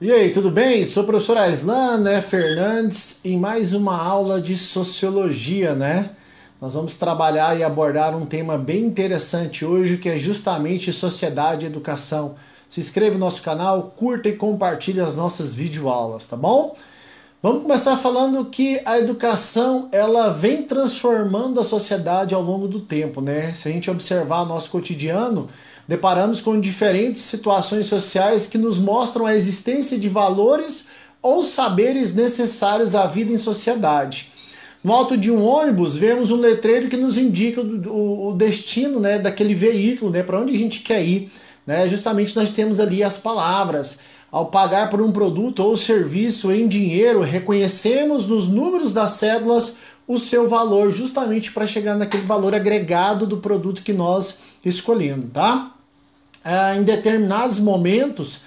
E aí, tudo bem? Sou o professor Aislan, né, Fernandes, em mais uma aula de Sociologia, né? Nós vamos trabalhar e abordar um tema bem interessante hoje, que é justamente sociedade e educação. Se inscreva no nosso canal, curta e compartilhe as nossas videoaulas, tá bom? Vamos começar falando que a educação, ela vem transformando a sociedade ao longo do tempo, né? Se a gente observar nosso cotidiano, deparamos com diferentes situações sociais que nos mostram a existência de valores ou saberes necessários à vida em sociedade. No alto de um ônibus, vemos um letreiro que nos indica o destino, né, daquele veículo, né, para onde a gente quer ir. Né? Justamente nós temos ali as palavras. Ao pagar por um produto ou serviço em dinheiro, reconhecemos nos números das cédulas o seu valor, justamente para chegar naquele valor agregado do produto que nós escolhemos, tá? Em determinados momentos,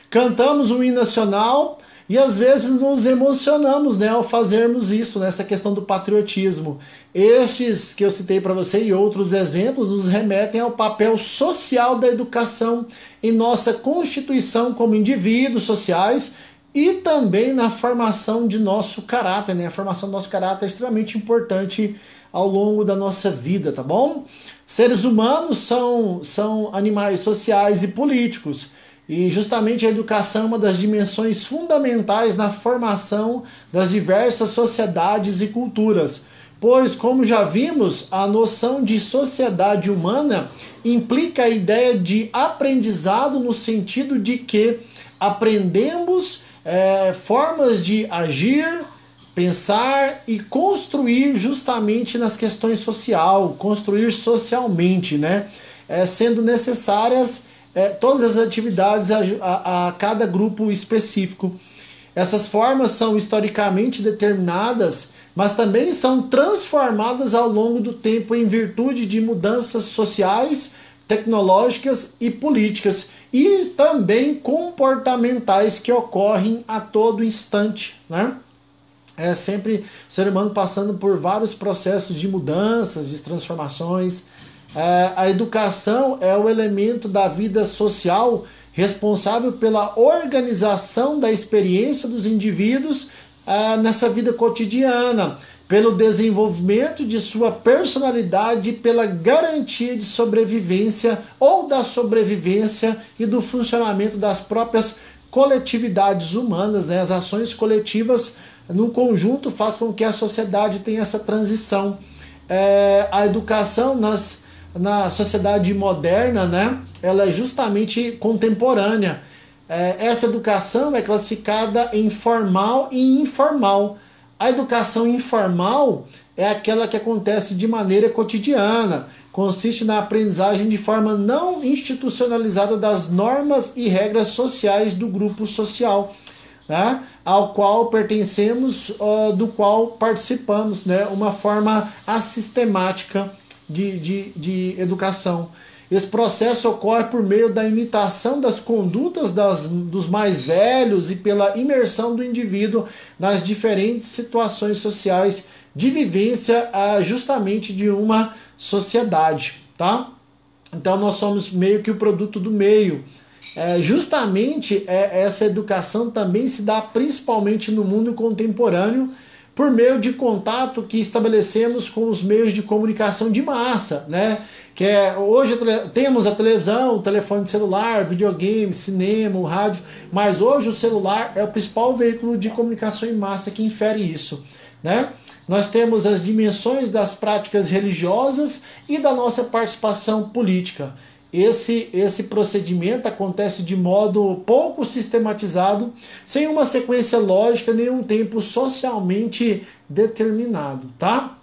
cantamos o hino nacional e às vezes nos emocionamos, né, ao fazermos isso, nessa questão do patriotismo. Estes que eu citei para você e outros exemplos nos remetem ao papel social da educação em nossa constituição como indivíduos sociais e também na formação de nosso caráter, né? A formação do nosso caráter é extremamente importante ao longo da nossa vida, tá bom? Seres humanos são animais sociais e políticos. E justamente a educação é uma das dimensões fundamentais na formação das diversas sociedades e culturas. Pois, como já vimos, a noção de sociedade humana implica a ideia de aprendizado no sentido de que aprendemos formas de agir, pensar e construir justamente nas questões social, construir socialmente, né? Sendo necessárias todas as atividades a cada grupo específico. Essas formas são historicamente determinadas, mas também são transformadas ao longo do tempo em virtude de mudanças sociais, tecnológicas e políticas, e também comportamentais que ocorrem a todo instante, né? É sempre o ser humano passando por vários processos de mudanças, de transformações. A educação é o elemento da vida social responsável pela organização da experiência dos indivíduos nessa vida cotidiana, pelo desenvolvimento de sua personalidade e pela garantia de sobrevivência ou da sobrevivência e do funcionamento das próprias coletividades humanas, né? As ações coletivas no conjunto faz com que a sociedade tenha essa transição. A educação na sociedade moderna, né, ela é justamente contemporânea. Essa educação é classificada em formal e informal. A educação informal é aquela que acontece de maneira cotidiana, consiste na aprendizagem de forma não institucionalizada das normas e regras sociais do grupo social, né, ao qual pertencemos, do qual participamos, né, uma forma assistemática de educação. Esse processo ocorre por meio da imitação das condutas dos mais velhos e pela imersão do indivíduo nas diferentes situações sociais de vivência justamente de uma sociedade, tá? Então nós somos meio que o produto do meio. Justamente essa educação também se dá principalmente no mundo contemporâneo, por meio de contato que estabelecemos com os meios de comunicação de massa, né? Hoje temos a televisão, o telefone celular, videogame, cinema, o rádio, mas hoje o celular é o principal veículo de comunicação em massa que infere isso, né? Nós temos as dimensões das práticas religiosas e da nossa participação política. Esse procedimento acontece de modo pouco sistematizado, sem uma sequência lógica nem um tempo socialmente determinado, tá?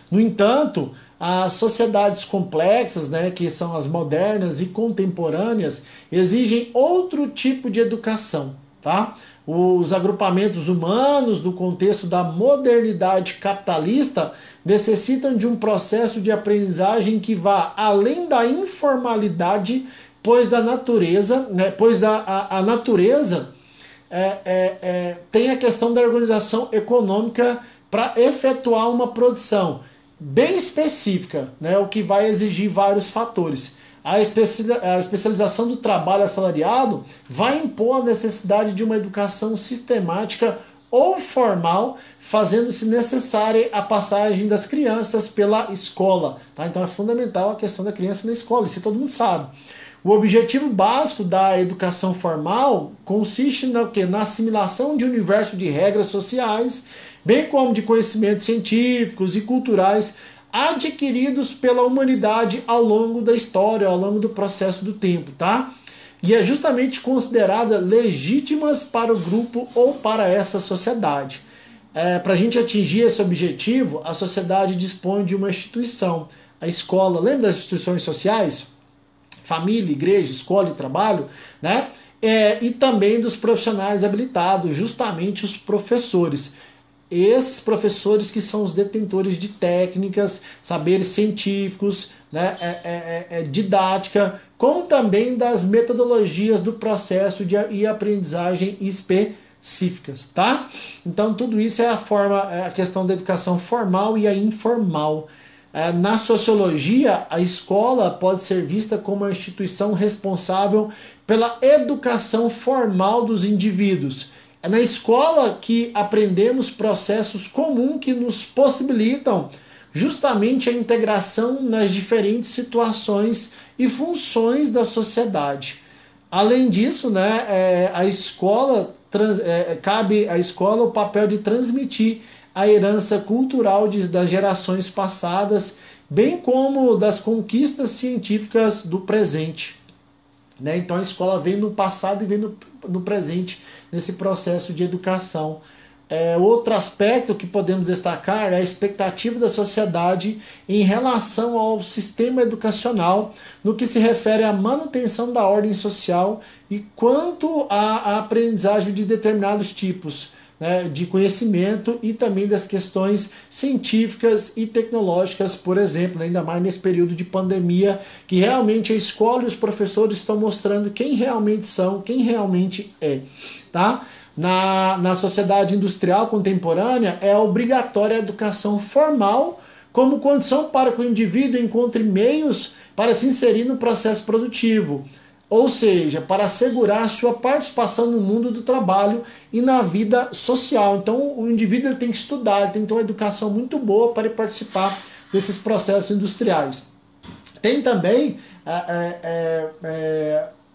No entanto, as sociedades complexas, né, que são as modernas e contemporâneas, exigem outro tipo de educação, tá? Os agrupamentos humanos, no contexto da modernidade capitalista, necessitam de um processo de aprendizagem que vá além da informalidade, pois a natureza tem a questão da organização econômica para efetuar uma produção bem específica, né, o que vai exigir vários fatores. A especialização do trabalho assalariado vai impor a necessidade de uma educação sistemática ou formal, fazendo-se necessária a passagem das crianças pela escola. Tá? Então é fundamental a questão da criança na escola, isso todo mundo sabe. O objetivo básico da educação formal consiste na assimilação de um universo de regras sociais, bem como de conhecimentos científicos e culturais adquiridos pela humanidade ao longo da história, ao longo do processo do tempo, tá? E é justamente considerada legítimas para o grupo ou para essa sociedade. Para a gente atingir esse objetivo, a sociedade dispõe de uma instituição, a escola. Lembra das instituições sociais? Família, igreja, escola e trabalho, né? E também dos profissionais habilitados, justamente os professores. Esses professores que são os detentores de técnicas, saberes científicos, né, didática, como também das metodologias do processo e aprendizagem específicas, tá? Então tudo isso é a questão da educação formal e a informal. Na sociologia, a escola pode ser vista como uma instituição responsável pela educação formal dos indivíduos. É na escola que aprendemos processos comuns que nos possibilitam justamente a integração nas diferentes situações e funções da sociedade. Além disso, né, cabe à escola o papel de transmitir a herança cultural das gerações passadas, bem como das conquistas científicas do presente. Né? Então a escola vem no passado e vem no presente nesse processo de educação. Outro aspecto que podemos destacar é a expectativa da sociedade em relação ao sistema educacional, no que se refere à manutenção da ordem social e quanto à aprendizagem de determinados tipos, né, de conhecimento e também das questões científicas e tecnológicas, por exemplo, ainda mais nesse período de pandemia, que realmente a escola e os professores estão mostrando quem realmente são, quem realmente é. Tá? Na sociedade industrial contemporânea, é obrigatória a educação formal como condição para que o indivíduo encontre meios para se inserir no processo produtivo, ou seja, para assegurar sua participação no mundo do trabalho e na vida social. Então, o indivíduo tem que estudar, ele tem que ter uma educação muito boa para participar desses processos industriais. Tem também,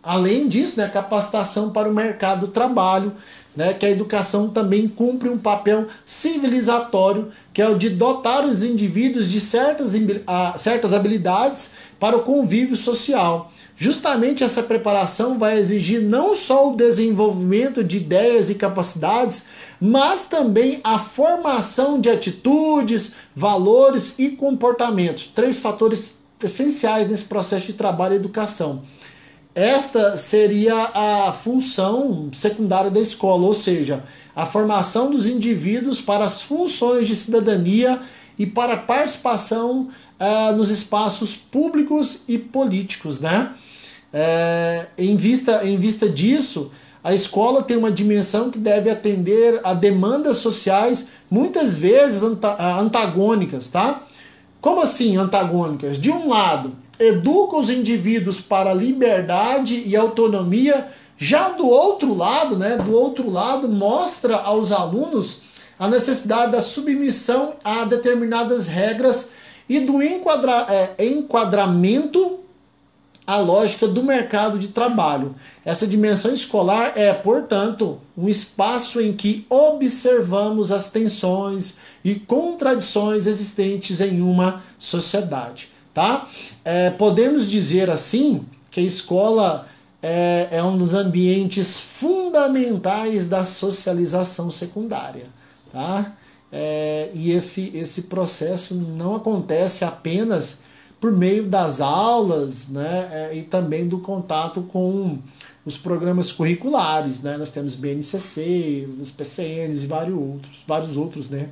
além disso, né, capacitação para o mercado do trabalho, né, que a educação também cumpre um papel civilizatório, que é o de dotar os indivíduos de certas habilidades para o convívio social. Justamente essa preparação vai exigir não só o desenvolvimento de ideias e capacidades, mas também a formação de atitudes, valores e comportamentos. 3 fatores essenciais nesse processo de trabalho e educação. Esta seria a função secundária da escola, ou seja, a formação dos indivíduos para as funções de cidadania e para a participação nos espaços públicos e políticos, né? Em vista disso, a escola tem uma dimensão que deve atender a demandas sociais, muitas vezes antagônicas, tá? Como assim antagônicas? De um lado, educa os indivíduos para a liberdade e autonomia, já do outro lado, mostra aos alunos a necessidade da submissão a determinadas regras e do enquadramento à lógica do mercado de trabalho. Essa dimensão escolar é, portanto, um espaço em que observamos as tensões e contradições existentes em uma sociedade. Tá? Podemos dizer assim que a escola é um dos ambientes fundamentais da socialização secundária. Tá? E esse processo não acontece apenas por meio das aulas, né, e também do contato com os programas curriculares. Né? Nós temos BNCC, os PCNs e vários outros, né?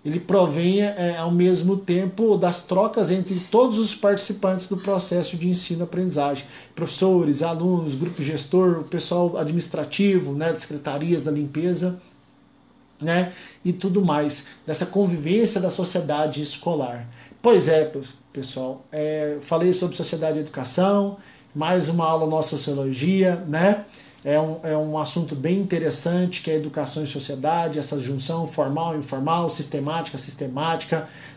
Ele provém ao mesmo tempo das trocas entre todos os participantes do processo de ensino-aprendizagem, professores, alunos, grupo gestor, o pessoal administrativo, né, das secretarias da limpeza, né, e tudo mais, dessa convivência da sociedade escolar. Pois é, pessoal. Falei sobre sociedade e educação, mais uma aula nossa sociologia, né? É um assunto bem interessante, que é educação e sociedade, essa junção formal, informal, sistemática,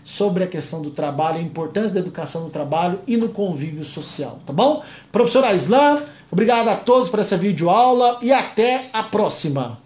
sobre a questão do trabalho, a importância da educação no trabalho e no convívio social, tá bom? Professor Aislan, obrigado a todos por essa videoaula e até a próxima!